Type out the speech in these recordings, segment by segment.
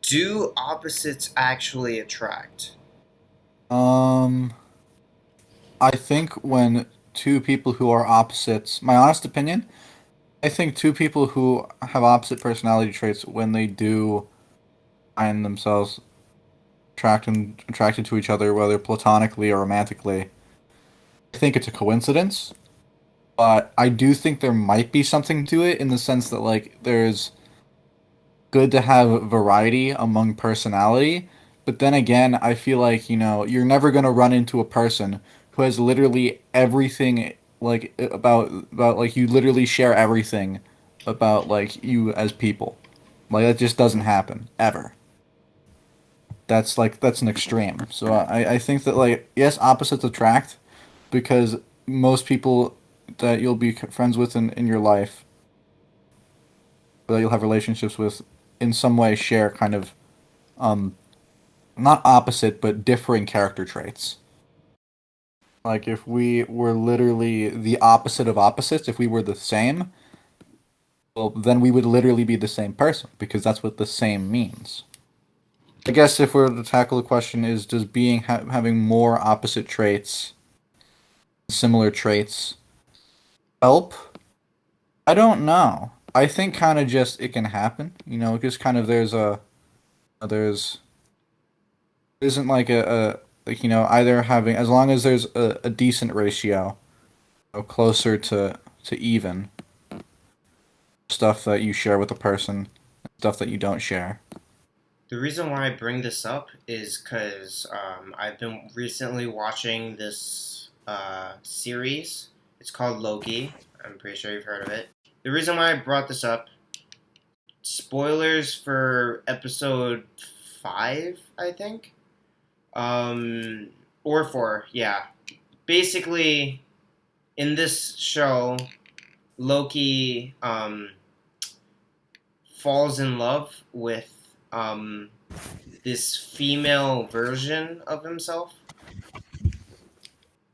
Do opposites actually attract? Um, I think when two people who are opposites, my honest opinion, I think two people who have opposite personality traits, when they do find themselves attracted to each other, whether platonically or romantically, I think it's a coincidence. But I do think there might be something to it in the sense that like there's good to have variety among personality, but then again, I feel like, you're never gonna run into a person who has literally everything like about like you literally share everything about like you as people. Like that just doesn't happen ever. That's an extreme. So I think that like yes, opposites attract because most people that you'll be friends with in your life, that you'll have relationships with in some way share kind of um not opposite, but differing character traits. Like if we were literally the opposite of opposites, if we were the same, well, then we would literally be the same person because that's what the same means. I guess if we're to tackle the question is, does having more opposite traits, similar traits, help? I don't know. I think kind of just it can happen. Just kind of there's isn't like a like either having as long as there's a decent ratio closer to even stuff that you share with a person, stuff that you don't share. The reason why I bring this up is because I've been recently watching this series. It's called Loki. I'm pretty sure you've heard of it. The reason why I brought this up, spoilers for episode 5, I think. Or 4, yeah. Basically, in this show, Loki falls in love with this female version of himself.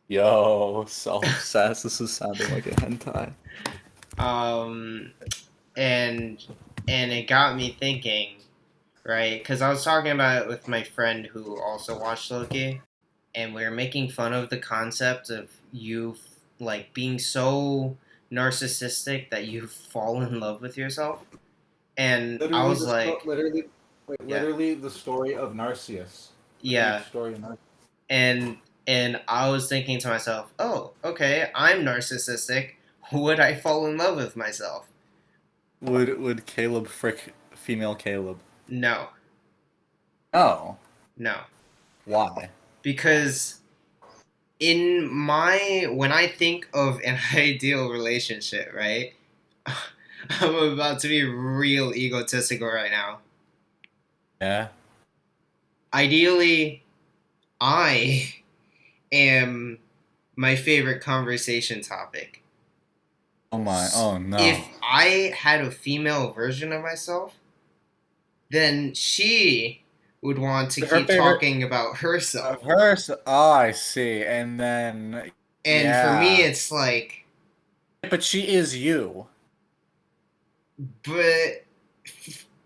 Yo, self-obsessed. This is sounding like a hentai. um, and and it got me thinking, right? Because I was talking about it with my friend who also watched Loki, and we were making fun of the concept of you like being so narcissistic that you fall in love with yourself. And I was like, yeah, Literally the story of Narcissus. The Greek yeah, story of Narcissus. and I was thinking to myself, oh, okay, I'm narcissistic. Would I fall in love with myself? Would Caleb frick female Caleb? No, No. no, Why? because in my when I think of an ideal relationship, right? I'm about to be real egotistical right now. Yeah. Ideally, I am my favorite conversation topic. Oh my. Oh no. If I had a female version of myself, then she would want to Her keep favorite talking about of herself. hers. Oh, I see. And then And for me, yeah. it's like, But she is you. but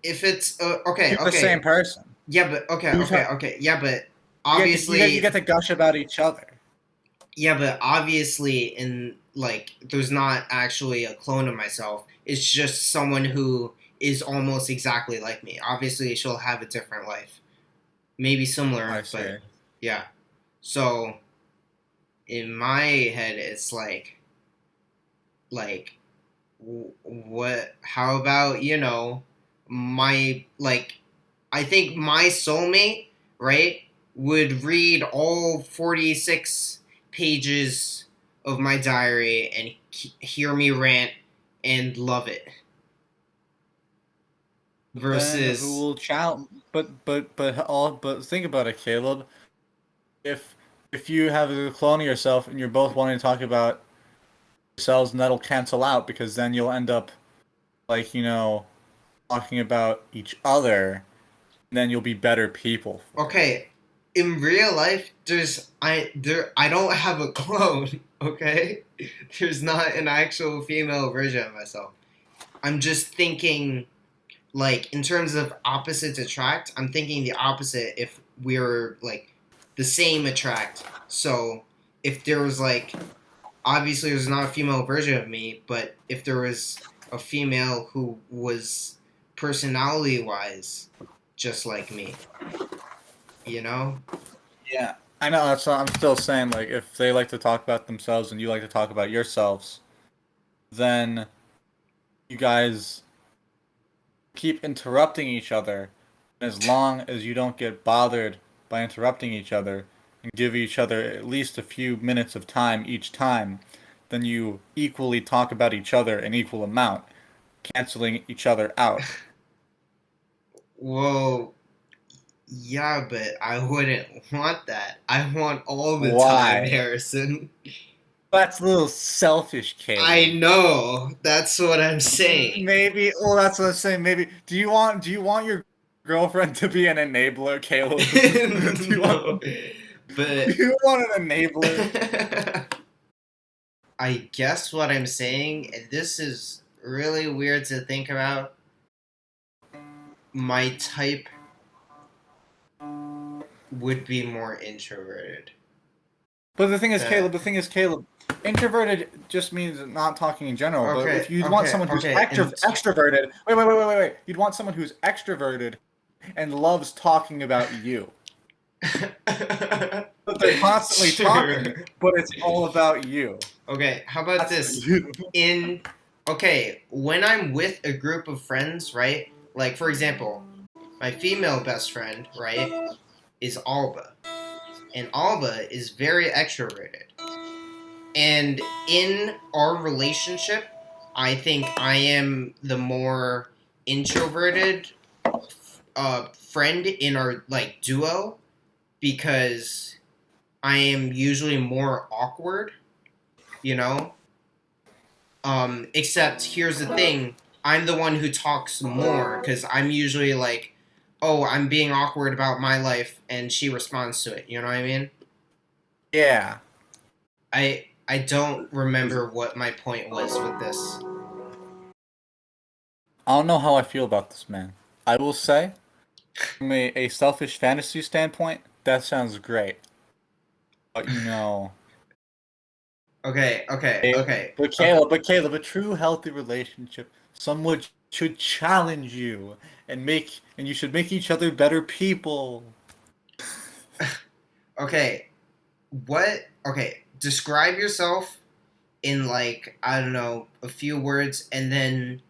if it's okay, You're the same okay, person. yeah, but okay, You okay, talk, okay, yeah, but you obviously, get to gush about each other. yeah, but obviously, in like, there's not actually a clone of myself. It's just someone who is almost exactly like me. Obviously, she'll have a different life, maybe I similar, but see. yeah. So in my head, it's like what? How about my like? I think my soulmate, right, would read all 46 pages of my diary and hear me rant and love it. Then who Versus, will challenge? But think about it, Caleb. If if you have a clone of yourself and you're both wanting to talk about yourselves, and that'll cancel out because then you'll end up like talking about each other, and then you'll be better people for it. okay, in real life, I don't have a clone. Okay, there's not an actual female version of myself. I'm just thinking like in terms of opposites attract, I'm thinking the opposite if we're like the same attract. So if there was like obviously there's not a female version of me, but if there was a female who was personality wise just like me, you know? Yeah, I know. That's what I'm still saying. Like, if they like to talk about themselves and you like to talk about yourselves, then you guys keep interrupting each other. As long as you don't get bothered by interrupting each other and give each other at least a few minutes of time each time, then you equally talk about each other an equal amount, canceling each other out. Well, yeah, but I wouldn't want that. I want all the time, Why? Harrison. That's a little selfish, I Caleb. know. That's what I'm saying. Maybe. Well, that's what I'm saying. Maybe. Do you want your girlfriend to be an enabler, Caleb? do you want No. do But you want an enabler? I guess what I'm saying, and this is really weird to think about, my type would be more introverted. But the thing is, That Caleb. The thing is, Caleb. Introverted just means not talking in general. But okay, if you'd want okay, someone who's okay, and extroverted, wait. You'd want someone who's extroverted and loves talking about you. But they're constantly talking, sure. but it's all about you. Okay, how about That's this? you. In okay, when I'm with a group of friends, right? Like for example, my female best friend, right, is Alba. And Alba is very extroverted. And in our relationship, I think I am the more introverted friend in our like duo because I am usually more awkward, you know? Except here's the thing, I'm the one who talks more because I'm usually like, oh, I'm being awkward about my life, and she responds to it. You know what I mean? Yeah. I don't remember what my point was with this. I don't know how I feel about this man. I will say, from a selfish fantasy standpoint, that sounds great. But Okay, okay, okay, okay. Caleb, a true healthy relationship, someone should challenge you and you should make each other better people. Okay, what? Okay, describe yourself in like I don't know a few words, and then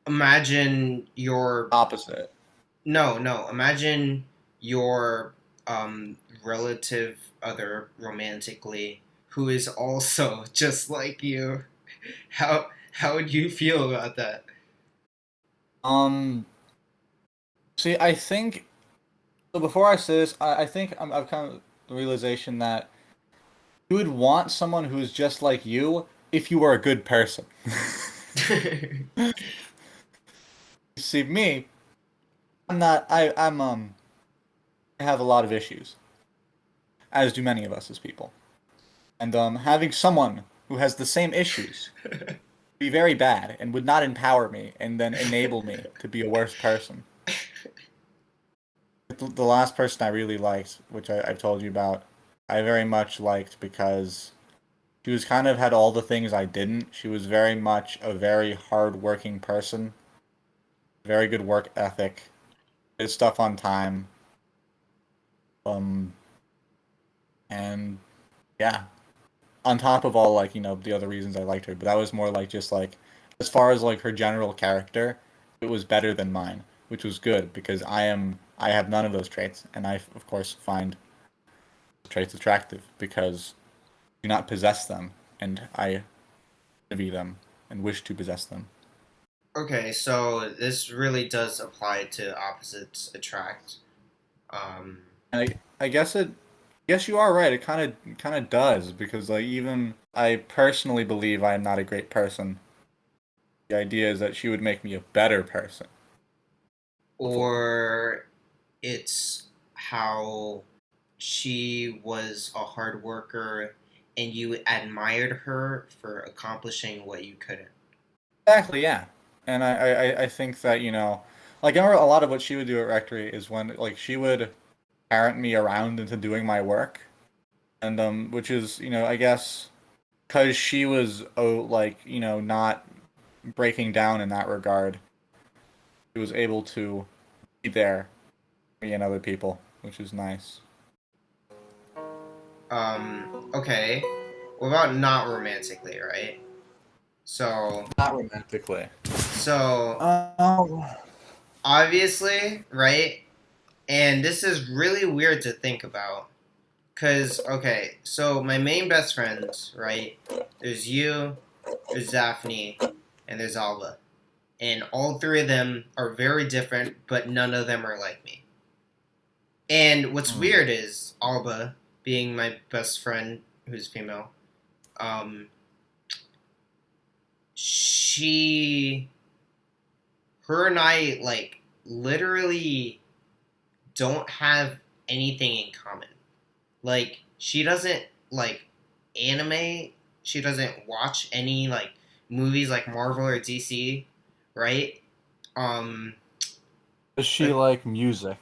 imagine your Opposite. no. Imagine your relative other romantically who is also just like you. How would you feel about that? Um, See, I think so. Before I say this, I think I've come to the realization that you would want someone who's just like you if you were a good person. See, me, I'm not. I have a lot of issues, as do many of us as people. And having someone who has the same issues would be very bad and would not empower me and then enable me to be a worse person. The last person I really liked, which I've told you about, I very much liked because she was kind of had all the things I didn't. She was very much a very hard-working person, very good work ethic, did stuff on time, um, and yeah, on top of all like the other reasons I liked her, but that was more like just like as far as like her general character, it was better than mine, which was good because I have none of those traits, and I of course find traits attractive because I do not possess them, and I envy them and wish to possess them. Okay, so this really does apply to opposites attract. Um, And I guess yes, you are right. It kind of does because like even I personally believe I am not a great person. The idea is that she would make me a better person. Hopefully. or it's how she was a hard worker and you admired her for accomplishing what you couldn't. Exactly, yeah. And I think that, like I remember a lot of what she would do at Rectory is when like she would parent me around into doing my work. And which is, I guess because she was like, not breaking down in that regard, she was able to be there for me and other people, which is nice. Okay. What about not romantically, right? So, Not romantically. so Um, obviously, right? And this is really weird to think about. Cause okay, so my main best friends, right? There's you, there's Daphne, and there's Alba. And all three of them are very different, but none of them are like me. And what's hmm. weird is Alba, being my best friend who's female, um, she, her and I, like, literally don't have anything in common. Like, she doesn't, like, anime. She doesn't watch any, like, movies like Marvel or DC, right? Um, Does she but like music?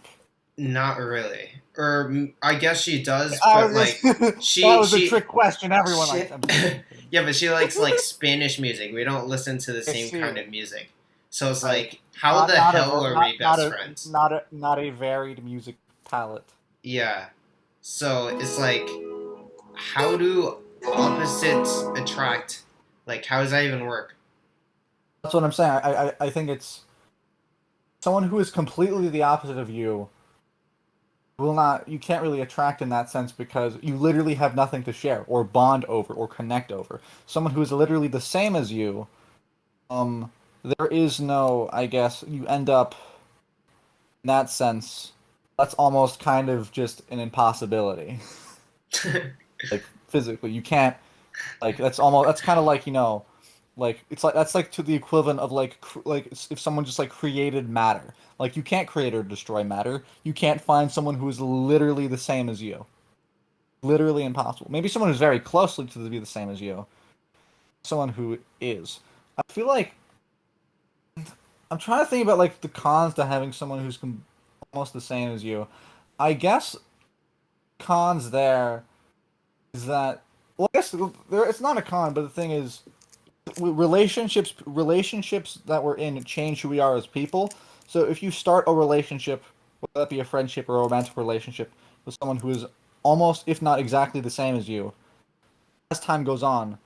not really. Or I guess she does, I but, was just like, that she, was a she, trick question. Everyone likes. she, I'm just kidding. I'm kidding. yeah, but she likes, like, Spanish music. We don't listen to the I same see. kind of music. So it's Like like, how the hell are we best friends? not a varied music palette. Yeah. So it's like, how do opposites attract? Like, how does that even work? That's what I'm saying. I think it's someone who is completely the opposite of you will not. You can't really attract in that sense because you literally have nothing to share or bond over or connect over. Someone who is literally the same as you. There is no. I guess you end up in that sense. That's almost kind of just an impossibility. Like physically, you can't. Like that's kind of like like it's like that's like to the equivalent of like like if someone just like created matter. Like you can't create or destroy matter. You can't find someone who is literally the same as you. Literally impossible. Maybe someone who's very closely to be the same as you. Someone who is. I feel like I'm trying to think about like the cons to having someone who's almost the same as you. I guess cons there is that well, I guess there it's not a con, but the thing is relationships that we're in change who we are as people. So if you start a relationship, whether that be a friendship or a romantic relationship, with someone who is almost, if not exactly the same as you, as time goes on,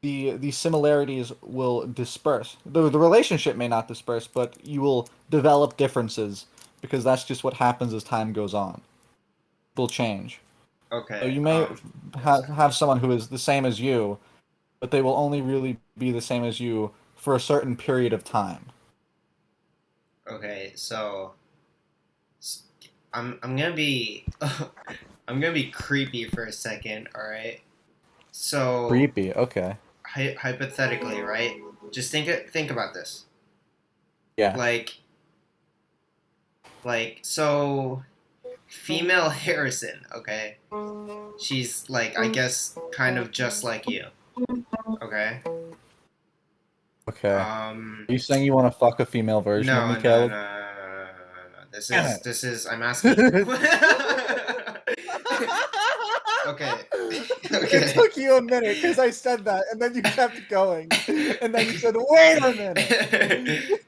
the similarities will disperse. The relationship may not disperse, but you will develop differences because that's just what happens as time goes on. It will change. So Okay. you may have someone who is the same as you, but they will only really be the same as you for a certain period of time. Okay. So I'm gonna be I'm gonna be creepy for a second. All right. So Creepy. Okay. hypothetically, right? Just think about this. Yeah. Like so female Harrison. Okay. She's like, I guess kind of just like you. Okay. Okay. Are Um. you saying you want to fuck a female version of No, me, no, no, no, Caleb? no, no, no, no, no. Damn it. This is. I'm asking. Okay. It Okay. took you a minute because I said that, and then you kept going, and then you said, "Wait a minute."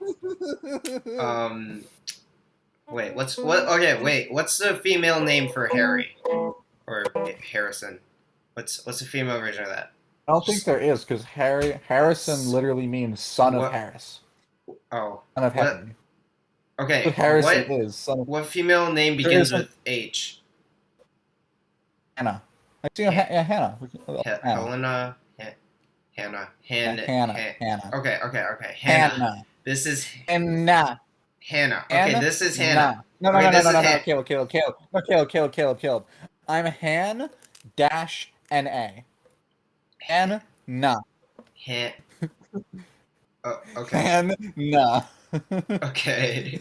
um. Wait. What? Okay. Wait. What's the female name for Harry or Harrison? What's the female version of that? I don't think Just there is because Harrison literally means son of what? Harris, Oh. son of What? Harry. What Okay. Harrison is son of. What female name There begins isn't with H? Hannah. I see Ha- yeah, Hannah. Hannah. Helena. Hannah. Hannah. Hannah. Okay. Okay. Okay. Hannah. Hannah. This is Hannah. Hannah. Okay. Han? This is Hannah. Nah. No, no, Okay. no, no, This no, is no, no. Han. Caleb. No, Caleb. I'm Han dash NA. Han, nah. Han. Oh, okay. Han, nah. Okay.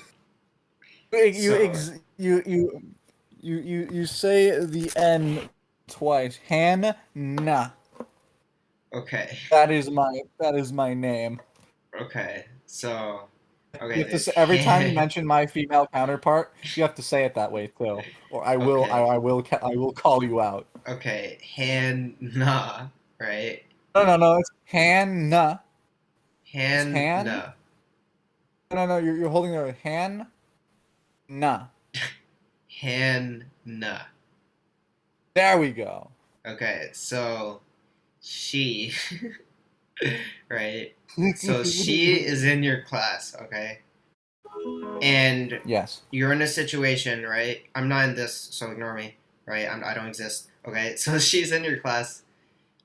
You, So. you say the N twice. Han, nah. Okay. That is my name. Okay. So, You okay, have to there's say, every time you mention my female counterpart, you have to say it that way too, or okay, I will call you out. okay, Hannah, right? No, no, no. It's Hannah. It's Han. Hannah, No, no, no. You're holding your Han. Nah. Hannah. There we go. Okay, so she, right? So she is in your class, okay? And Yes. you're in a situation, right? I'm not in this, so ignore me, right? I don't exist, okay? So she's in your class,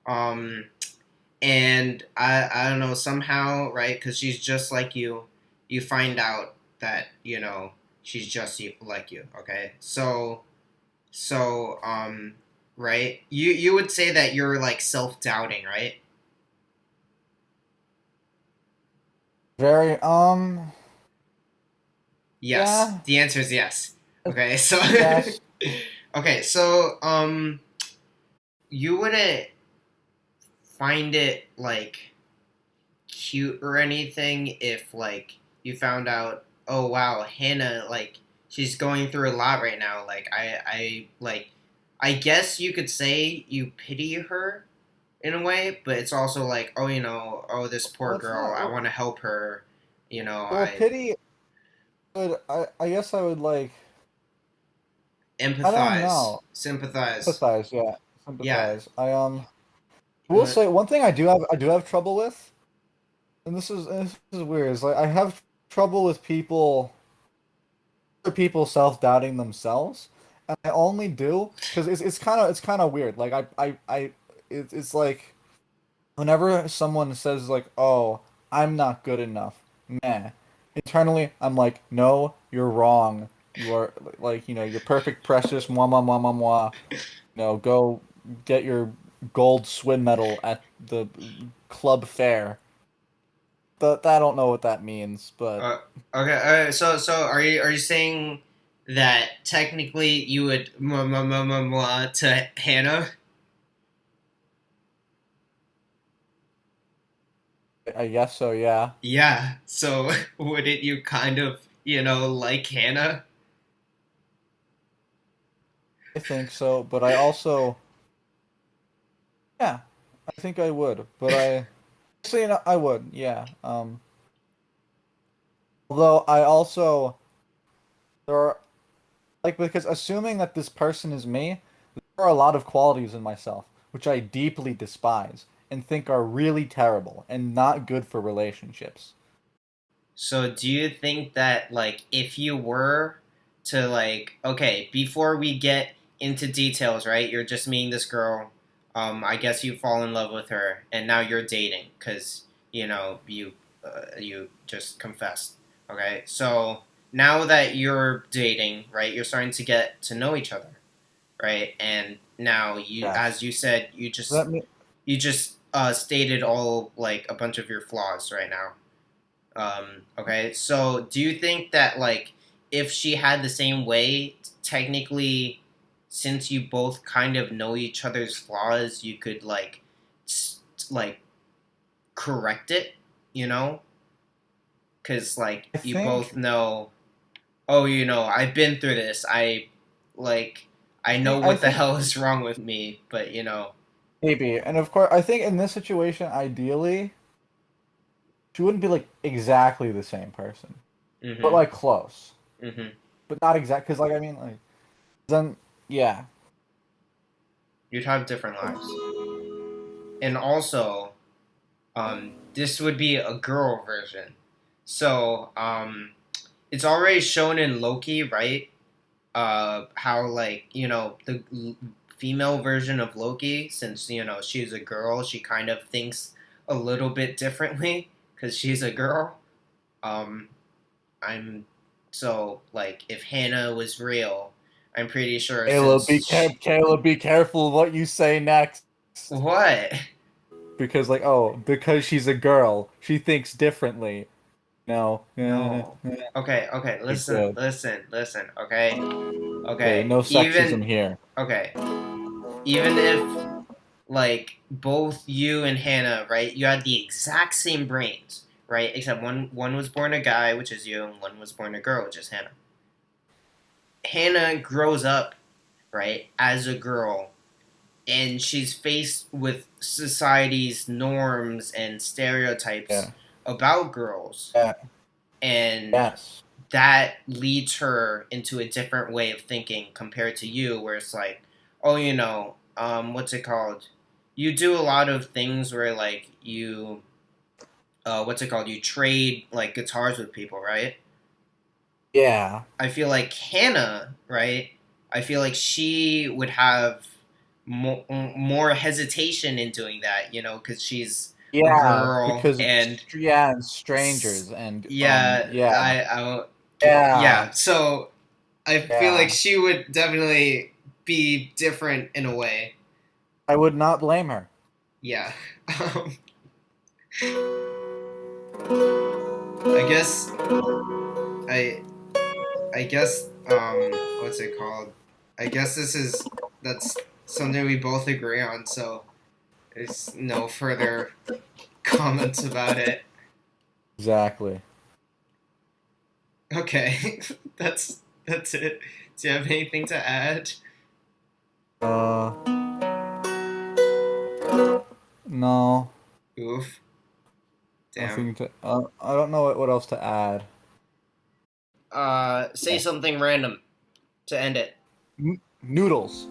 um, and I don't know, somehow, right? Because she's just like you find out that, she's just like you, okay? So, right? You would say that you're like self-doubting, right? Very Yes. yeah. The answer is yes. Okay, so Yes. okay, so you wouldn't find it like cute or anything if like you found out, oh wow, Hannah, like she's going through a lot right now. Like I guess you could say you pity her in a way, but it's also like, oh, oh, this poor Well, it's girl, not. I want to help her. Well, I pity. But I guess I would like. I don't empathize, know. sympathize. Sympathize. Yeah. Yeah. Sympathize. Will say one thing I do have trouble with, and this is weird. Is like I have trouble with people self-doubting themselves, and I only do because it's kind of weird. Like it's like whenever someone says like, "Oh, I'm not good enough," meh. Internally, I'm like, "No, you're wrong. You are like you're perfect, precious, moi moi moi moi moi. Go get your gold swim medal at the club fair." But I don't know what that means, but Uh, okay. So are you saying that technically you would to Hannah? I guess so. Yeah, Yeah. So wouldn't you kind of like Hannah? I think so. But I also, yeah, I think I would. But actually, I would. Yeah. Although I also there are like because assuming that this person is me, there are a lot of qualities in myself which I deeply despise and think are really terrible and not good for relationships. So do you think that like if you were to like okay, before we get into details, right? You're just meeting this girl. I guess you fall in love with her, and now you're dating because you just confessed. Okay, so now that you're dating, right? You're starting to get to know each other, right? And now as Yes. you said, you just Let me. stated all like a bunch of your flaws right now. Okay, so do you think that like if she had the same way, technically, since you both kind of know each other's flaws, you could like like correct it, you know? Because like I you both think. know, oh, I've been through this. Like I know I what the think hell is wrong with me, but maybe, and of course, I think in this situation, ideally, she wouldn't be like exactly the same person, but mhm, like close, mhm. but not exact. Because like I mean, like then yeah, You'd have different lives, and also this would be a girl version. So, it's already shown in Loki, right? How like the female version of Loki, since she's a girl, she kind of thinks a little bit differently because she's a girl. Um, I'm so like if Hannah was real, I'm pretty sure since Caleb, be careful what you say next. what? Because like because she's a girl, she thinks differently. No, No. be Okay, okay, listen, good. listen, listen, okay? Okay, Okay. no sexism here. Okay. Even if like both you and Hannah, right? You had the exact same brains, right? Except one was born a guy, which is you, and one was born a girl, which is Hannah. Hannah grows up, right, as a girl, and she's faced with society's norms and stereotypes Yeah. about girls, Yeah. and Yes. that leads her into a different way of thinking compared to you, where it's like, oh, what's it called? You do a lot of things where like what's it called? You trade like guitars with people, right? Yeah. I feel like Hannah, right? I feel like she would have more hesitation in doing that, because she's a Yeah, girl because and yeah, and strangers and yeah, yeah. yeah. Yeah. So I feel like Yeah. she would definitely be different in a way. I would not blame her. Yeah. I guess I I guess what's it called? I guess that's something we both agree on. So there's no further comments about it. Exactly. Okay, that's it. Do you have anything to add? Uh, no, Oof. Damn. nothing to. I don't know what else to add. Say something random to end it. Noodles.